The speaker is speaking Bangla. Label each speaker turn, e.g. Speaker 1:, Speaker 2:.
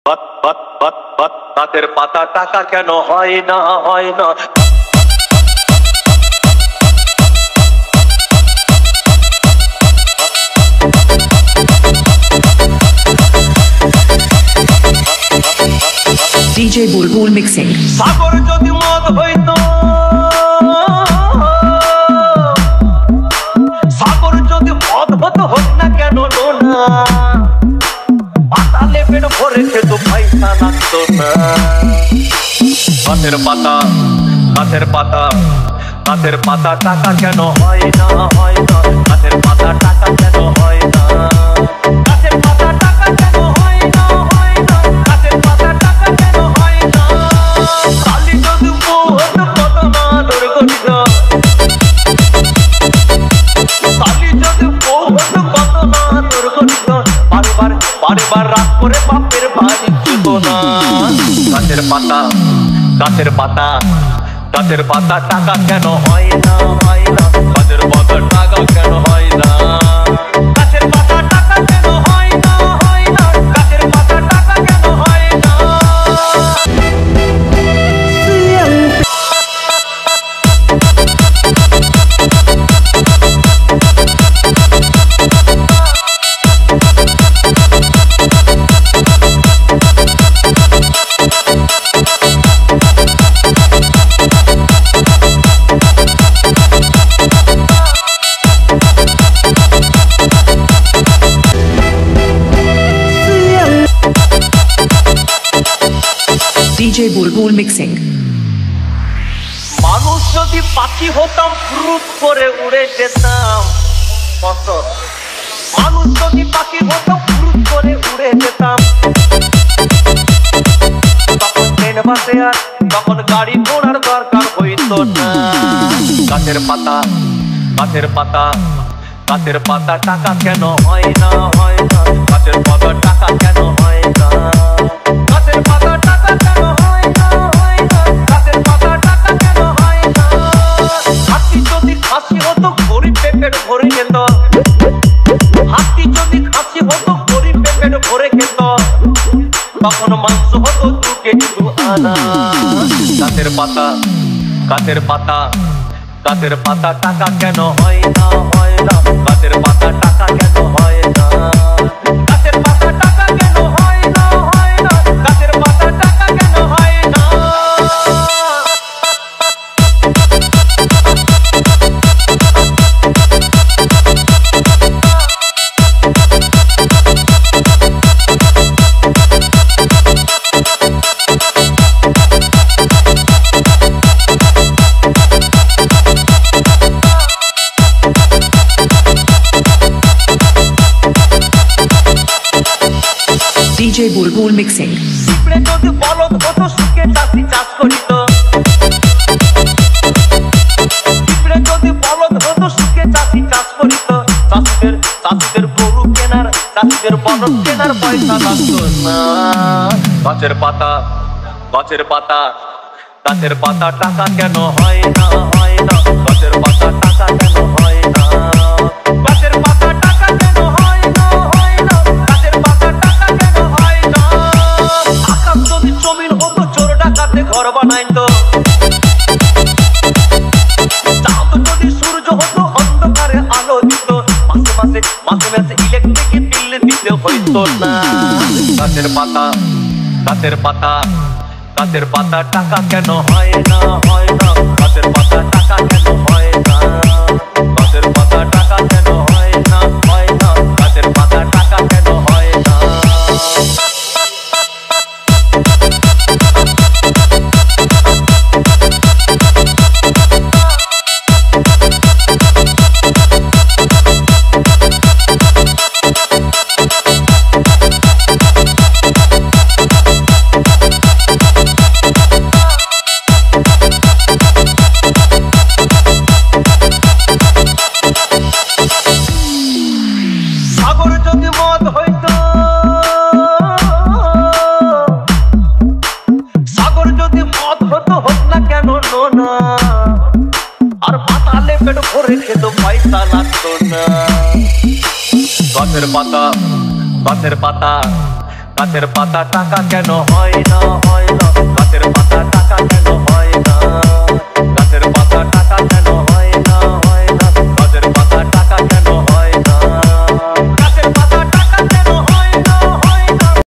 Speaker 1: গাছের পাতা টাকা কেন হয় না হয় না।
Speaker 2: DJ Bulbul mixing.
Speaker 1: সাগর যদি মদ হইতো, সাগর যদি মদ হতো হোক না কেন না, পাতালে পেট ভরে খেত পয়সা লাগতো না। গাছের পাতা গাছের পাতা গাছের পাতা টাকা কেন হয় না হয় না। গাছের পাতা টাকা কেন হয় না। গাছের পাতা টাকা কেন হয় না হয় না। গাছের পাতা টাকা কেন হয় না। কালি যদি বহুত কত না দুর্গন্ধ, কালি যদি বহুত কত না দুর্গন্ধ, বারবার বারবার রাত করে বাপের বাড়ি যেত না। গাছের পাতা গাছের পাতা গাছের পাতা টাকা কেন হয় না হয় না। গাছের পাতা টাকা কেন হয় না। গাছের পাতা টাকা কেন হয় না হয় না। গাছের পাতা টাকা কেন হয় না।
Speaker 2: DJ Bulbul mixing.
Speaker 1: মানুষ যদি পাখি হতাম ফুরুত করে উড়ে যেতাম কত। মানুষ যদি পাখি হতাম ফুরুত করে উড়ে যেতাম, তখন ট্রেন বাসে আর তখন গাড়ি ঘোড়ার দরকার হইতো না। গাছের পাতা গাছের পাতা গাছের পাতা টাকা কেন হয় না হয় না। গাছের পাতা টাকা কেন হয় না। গাছের পাতা টাকা কেন হয় না হয় না। গাছের পাতা টাকা কেন হয় না। হাতি যদি খাসি হতো গরিব পেট ভরে খেত। হাতি যদি খাসি হতো গরিব পেট ভরে খেত, তখন মাংস হতো 2 কেজি 2 আনা। গাছের পাতা গাছের পাতা গাছের পাতা টাকা কেন হয় না হয় না। গাছের পাতা টাকা কেন হয় না। গাছের পাতা টাকা কেন হয় না হয় না। গাছের পাতা টাকা কেন হয় না।
Speaker 2: DJ Bulbul mixing.
Speaker 1: পিঁপড়ে যদি বলদ হতো সুখে চাষি চাষ করিত। পিঁপড়ে যদি বলদ হতো সুখে চাষি চাষ করিত, চাষিদের গরু কেনার চাষিদের বলদ কেনার পয়সা লাগতো না। গাছের পাতা গাছের পাতা গাছের পাতা টাকা কেন হয় না হয় না। গাছের পাতা টাকা কেন হয় না। গাছের পাতা টাকা কেন হয় না হয় না। গাছের পাতা টাকা কেন হয় না। আকাশ যদি জমিন হতো চোর ডাকাতে ঘর বানাইতো। চাঁদ যদি সূর্য হতো অন্ধকারে আলো দিত। মাসে মাসে ইলেকট্রিক বিল দিতে হইতো না। গাছের পাতা গাছের পাতা গাছের পাতা টাকা কেন হয় না হয় না। গাছের পাতা টাকা কেন হয় না। গাছের পাতা টাকা কেন হয় না হয় না। গাছের পাতা টাকা কেন হয় না। সাগর যদি মদ হইতো, সাগর যদি মদ হতো হোক না কেন না। আর পাতালে পেট ভরে খেত পয়সা লাগতো না। গাছের পাতা গাছের পাতা গাছের পাতা টাকা কেন হয় না হয় না